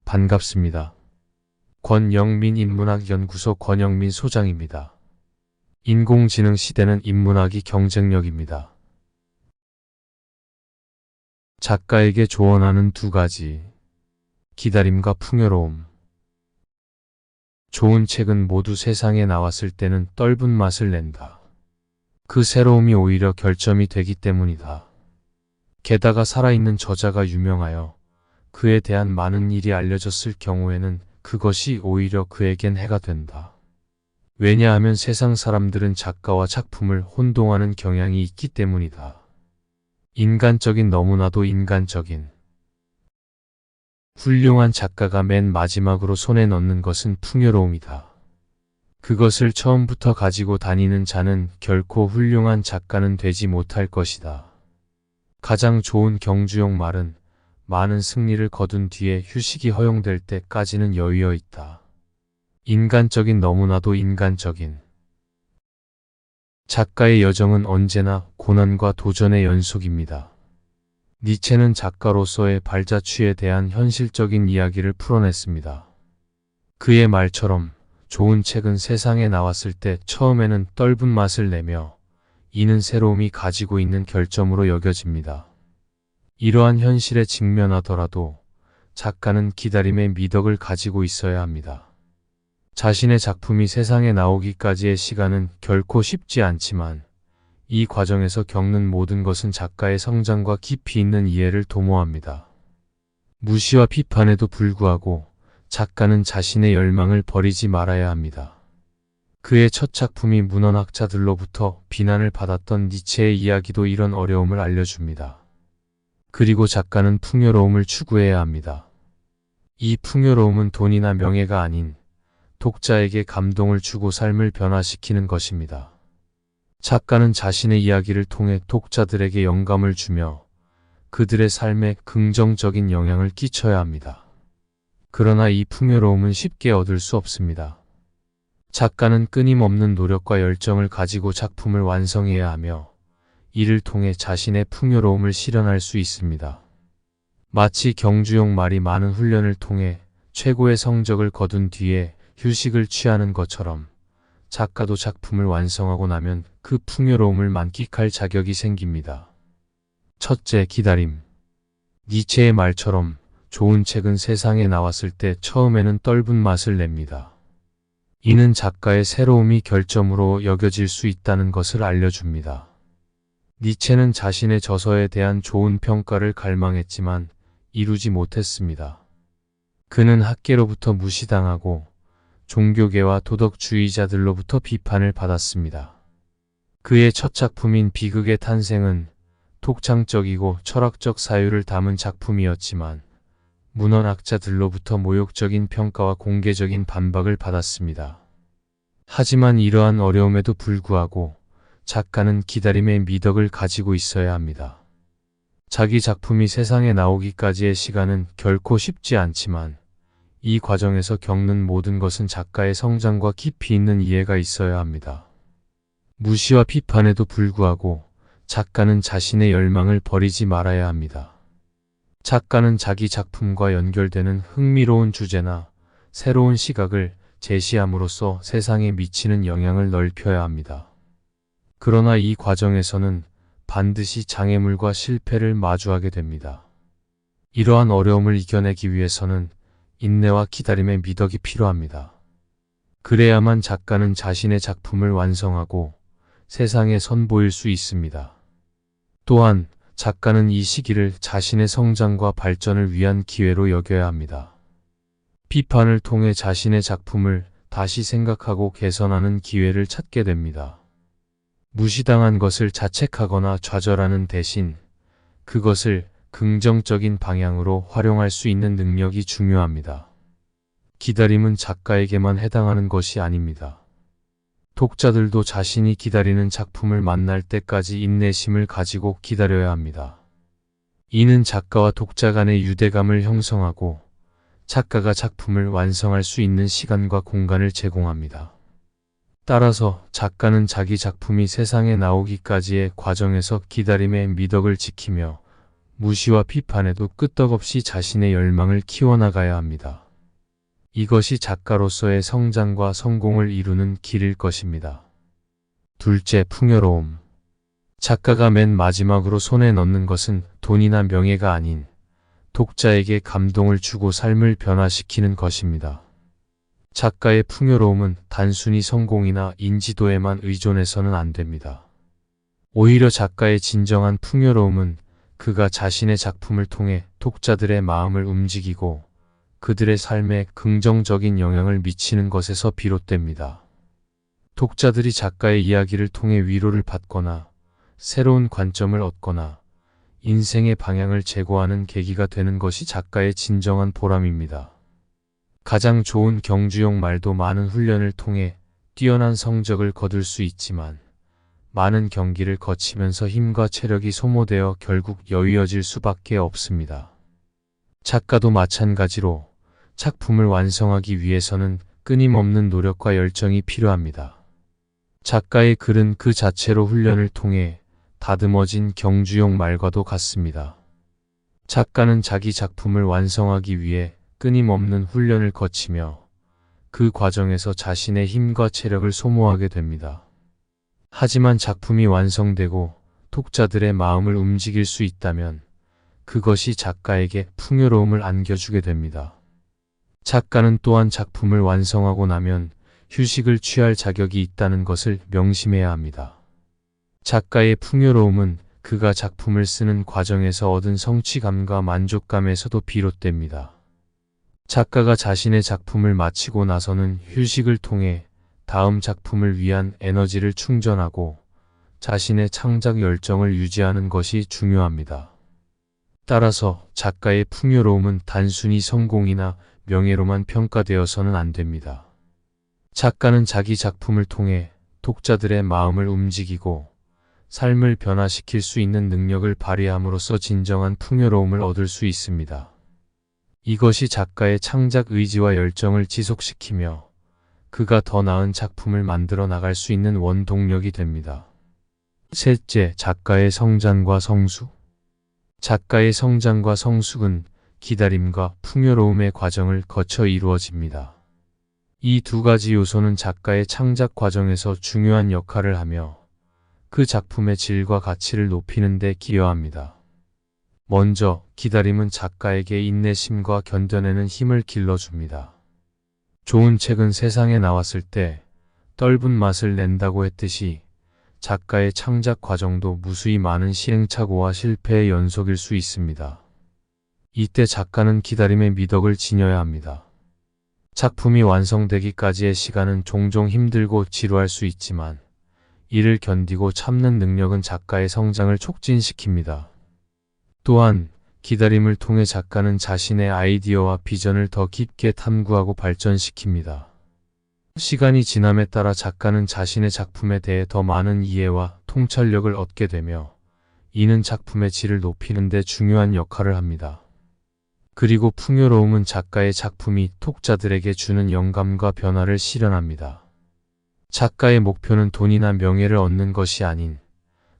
반갑습니다. 권영민 인문학연구소 권영민 소장입니다. 인공지능 시대는 인문학이 경쟁력입니다. 작가에게 조언하는 두 가지. 기다림과 풍요로움. 좋은 책은 모두 세상에 나왔을 때는 떫은 맛을 낸다. 그 새로움이 오히려 결점이 되기 때문이다. 게다가 살아있는 저자가 유명하여 그에 대한 많은 일이 알려졌을 경우에는 그것이 오히려 그에겐 해가 된다. 왜냐하면 세상 사람들은 작가와 작품을 혼동하는 경향이 있기 때문이다. 인간적인, 너무나도 인간적인. 훌륭한 작가가 맨 마지막으로 손에 넣는 것은 풍요로움이다. 그것을 처음부터 가지고 다니는 자는 결코 훌륭한 작가는 되지 못할 것이다. 가장 좋은 경주용 말은 많은 승리를 거둔 뒤에 휴식이 허용될 때까지는 여유여 있다. 인간적인, 너무나도 인간적인. 작가의 여정은 언제나 고난과 도전의 연속입니다. 니체는 작가로서의 발자취에 대한 현실적인 이야기를 풀어냈습니다. 그의 말처럼 좋은 책은 세상에 나왔을 때 처음에는 떫은 맛을 내며 이는 새로움이 가지고 있는 결점으로 여겨집니다. 이러한 현실에 직면하더라도 작가는 기다림의 미덕을 가지고 있어야 합니다. 자신의 작품이 세상에 나오기까지의 시간은 결코 쉽지 않지만 이 과정에서 겪는 모든 것은 작가의 성장과 깊이 있는 이해를 도모합니다. 무시와 비판에도 불구하고 작가는 자신의 열망을 버리지 말아야 합니다. 그의 첫 작품이 문헌학자들로부터 비난을 받았던 니체의 이야기도 이런 어려움을 알려줍니다. 그리고 작가는 풍요로움을 추구해야 합니다. 이 풍요로움은 돈이나 명예가 아닌 독자에게 감동을 주고 삶을 변화시키는 것입니다. 작가는 자신의 이야기를 통해 독자들에게 영감을 주며 그들의 삶에 긍정적인 영향을 끼쳐야 합니다. 그러나 이 풍요로움은 쉽게 얻을 수 없습니다. 작가는 끊임없는 노력과 열정을 가지고 작품을 완성해야 하며 이를 통해 자신의 풍요로움을 실현할 수 있습니다. 마치 경주용 말이 많은 훈련을 통해 최고의 성적을 거둔 뒤에 휴식을 취하는 것처럼 작가도 작품을 완성하고 나면 그 풍요로움을 만끽할 자격이 생깁니다. 첫째, 기다림. 니체의 말처럼 좋은 책은 세상에 나왔을 때 처음에는 떫은 맛을 냅니다. 이는 작가의 새로움이 결점으로 여겨질 수 있다는 것을 알려줍니다. 니체는 자신의 저서에 대한 좋은 평가를 갈망했지만 이루지 못했습니다. 그는 학계로부터 무시당하고 종교계와 도덕주의자들로부터 비판을 받았습니다. 그의 첫 작품인 비극의 탄생은 독창적이고 철학적 사유를 담은 작품이었지만 문헌학자들로부터 모욕적인 평가와 공개적인 반박을 받았습니다. 하지만 이러한 어려움에도 불구하고 작가는 기다림의 미덕을 가지고 있어야 합니다. 자기 작품이 세상에 나오기까지의 시간은 결코 쉽지 않지만 이 과정에서 겪는 모든 것은 작가의 성장과 깊이 있는 이해가 있어야 합니다. 무시와 비판에도 불구하고 작가는 자신의 열망을 버리지 말아야 합니다. 작가는 자기 작품과 연결되는 흥미로운 주제나 새로운 시각을 제시함으로써 세상에 미치는 영향을 넓혀야 합니다. 그러나 이 과정에서는 반드시 장애물과 실패를 마주하게 됩니다. 이러한 어려움을 이겨내기 위해서는 인내와 기다림의 미덕이 필요합니다. 그래야만 작가는 자신의 작품을 완성하고 세상에 선보일 수 있습니다. 또한 작가는 이 시기를 자신의 성장과 발전을 위한 기회로 여겨야 합니다. 비판을 통해 자신의 작품을 다시 생각하고 개선하는 기회를 찾게 됩니다. 무시당한 것을 자책하거나 좌절하는 대신 그것을 긍정적인 방향으로 활용할 수 있는 능력이 중요합니다. 기다림은 작가에게만 해당하는 것이 아닙니다. 독자들도 자신이 기다리는 작품을 만날 때까지 인내심을 가지고 기다려야 합니다. 이는 작가와 독자 간의 유대감을 형성하고 작가가 작품을 완성할 수 있는 시간과 공간을 제공합니다. 따라서 작가는 자기 작품이 세상에 나오기까지의 과정에서 기다림의 미덕을 지키며 무시와 비판에도 끄떡없이 자신의 열망을 키워나가야 합니다. 이것이 작가로서의 성장과 성공을 이루는 길일 것입니다. 둘째, 풍요로움. 작가가 맨 마지막으로 손에 넣는 것은 돈이나 명예가 아닌 독자에게 감동을 주고 삶을 변화시키는 것입니다. 작가의 풍요로움은 단순히 성공이나 인지도에만 의존해서는 안 됩니다. 오히려 작가의 진정한 풍요로움은 그가 자신의 작품을 통해 독자들의 마음을 움직이고 그들의 삶에 긍정적인 영향을 미치는 것에서 비롯됩니다. 독자들이 작가의 이야기를 통해 위로를 받거나 새로운 관점을 얻거나 인생의 방향을 제고하는 계기가 되는 것이 작가의 진정한 보람입니다. 가장 좋은 경주용 말도 많은 훈련을 통해 뛰어난 성적을 거둘 수 있지만 많은 경기를 거치면서 힘과 체력이 소모되어 결국 여위어질 수밖에 없습니다. 작가도 마찬가지로 작품을 완성하기 위해서는 끊임없는 노력과 열정이 필요합니다. 작가의 글은 그 자체로 훈련을 통해 다듬어진 경주용 말과도 같습니다. 작가는 자기 작품을 완성하기 위해 끊임없는 훈련을 거치며 그 과정에서 자신의 힘과 체력을 소모하게 됩니다. 하지만 작품이 완성되고 독자들의 마음을 움직일 수 있다면 그것이 작가에게 풍요로움을 안겨주게 됩니다. 작가는 또한 작품을 완성하고 나면 휴식을 취할 자격이 있다는 것을 명심해야 합니다. 작가의 풍요로움은 그가 작품을 쓰는 과정에서 얻은 성취감과 만족감에서도 비롯됩니다. 작가가 자신의 작품을 마치고 나서는 휴식을 통해 다음 작품을 위한 에너지를 충전하고 자신의 창작 열정을 유지하는 것이 중요합니다. 따라서 작가의 풍요로움은 단순히 성공이나 명예로만 평가되어서는 안 됩니다. 작가는 자기 작품을 통해 독자들의 마음을 움직이고 삶을 변화시킬 수 있는 능력을 발휘함으로써 진정한 풍요로움을 얻을 수 있습니다. 이것이 작가의 창작 의지와 열정을 지속시키며 그가 더 나은 작품을 만들어 나갈 수 있는 원동력이 됩니다. 셋째, 작가의 성장과 성숙. 작가의 성장과 성숙은 기다림과 풍요로움의 과정을 거쳐 이루어집니다. 이 두 가지 요소는 작가의 창작 과정에서 중요한 역할을 하며 그 작품의 질과 가치를 높이는 데 기여합니다. 먼저, 기다림은 작가에게 인내심과 견뎌내는 힘을 길러줍니다. 좋은 책은 세상에 나왔을 때 떫은 맛을 낸다고 했듯이 작가의 창작 과정도 무수히 많은 시행착오와 실패의 연속일 수 있습니다. 이때 작가는 기다림의 미덕을 지녀야 합니다. 작품이 완성되기까지의 시간은 종종 힘들고 지루할 수 있지만 이를 견디고 참는 능력은 작가의 성장을 촉진시킵니다. 또한 기다림을 통해 작가는 자신의 아이디어와 비전을 더 깊게 탐구하고 발전시킵니다. 시간이 지남에 따라 작가는 자신의 작품에 대해 더 많은 이해와 통찰력을 얻게 되며 이는 작품의 질을 높이는 데 중요한 역할을 합니다. 그리고 풍요로움은 작가의 작품이 독자들에게 주는 영감과 변화를 실현합니다. 작가의 목표는 돈이나 명예를 얻는 것이 아닌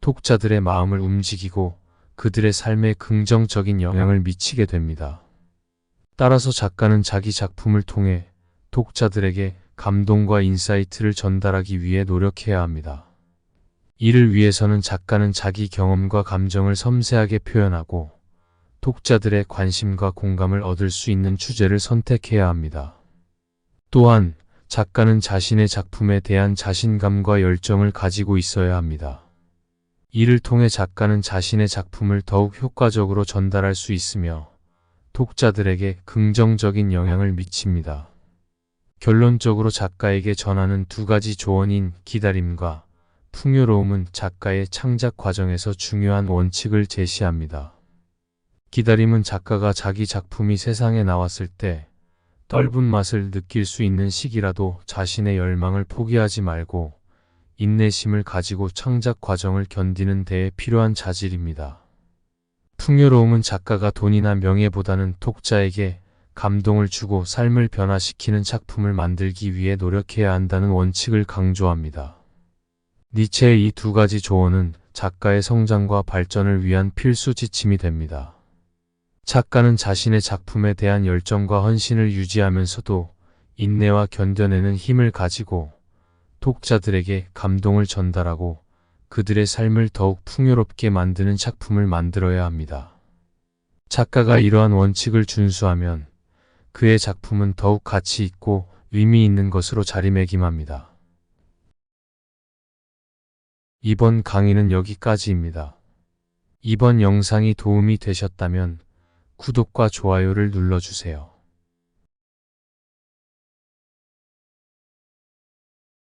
독자들의 마음을 움직이고 그들의 삶에 긍정적인 영향을 미치게 됩니다. 따라서 작가는 자기 작품을 통해 독자들에게 감동과 인사이트를 전달하기 위해 노력해야 합니다. 이를 위해서는 작가는 자기 경험과 감정을 섬세하게 표현하고 독자들의 관심과 공감을 얻을 수 있는 주제를 선택해야 합니다. 또한 작가는 자신의 작품에 대한 자신감과 열정을 가지고 있어야 합니다. 이를 통해 작가는 자신의 작품을 더욱 효과적으로 전달할 수 있으며 독자들에게 긍정적인 영향을 미칩니다. 결론적으로 작가에게 전하는 두 가지 조언인 기다림과 풍요로움은 작가의 창작 과정에서 중요한 원칙을 제시합니다. 기다림은 작가가 자기 작품이 세상에 나왔을 때 떫은 맛을 느낄 수 있는 시기라도 자신의 열망을 포기하지 말고 인내심을 가지고 창작 과정을 견디는 데에 필요한 자질입니다. 풍요로움은 작가가 돈이나 명예보다는 독자에게 감동을 주고 삶을 변화시키는 작품을 만들기 위해 노력해야 한다는 원칙을 강조합니다. 니체의 이 두 가지 조언은 작가의 성장과 발전을 위한 필수 지침이 됩니다. 작가는 자신의 작품에 대한 열정과 헌신을 유지하면서도 인내와 견뎌내는 힘을 가지고 독자들에게 감동을 전달하고 그들의 삶을 더욱 풍요롭게 만드는 작품을 만들어야 합니다. 작가가 이러한 원칙을 준수하면 그의 작품은 더욱 가치 있고 의미 있는 것으로 자리매김합니다. 이번 강의는 여기까지입니다. 이번 영상이 도움이 되셨다면 구독과 좋아요를 눌러주세요.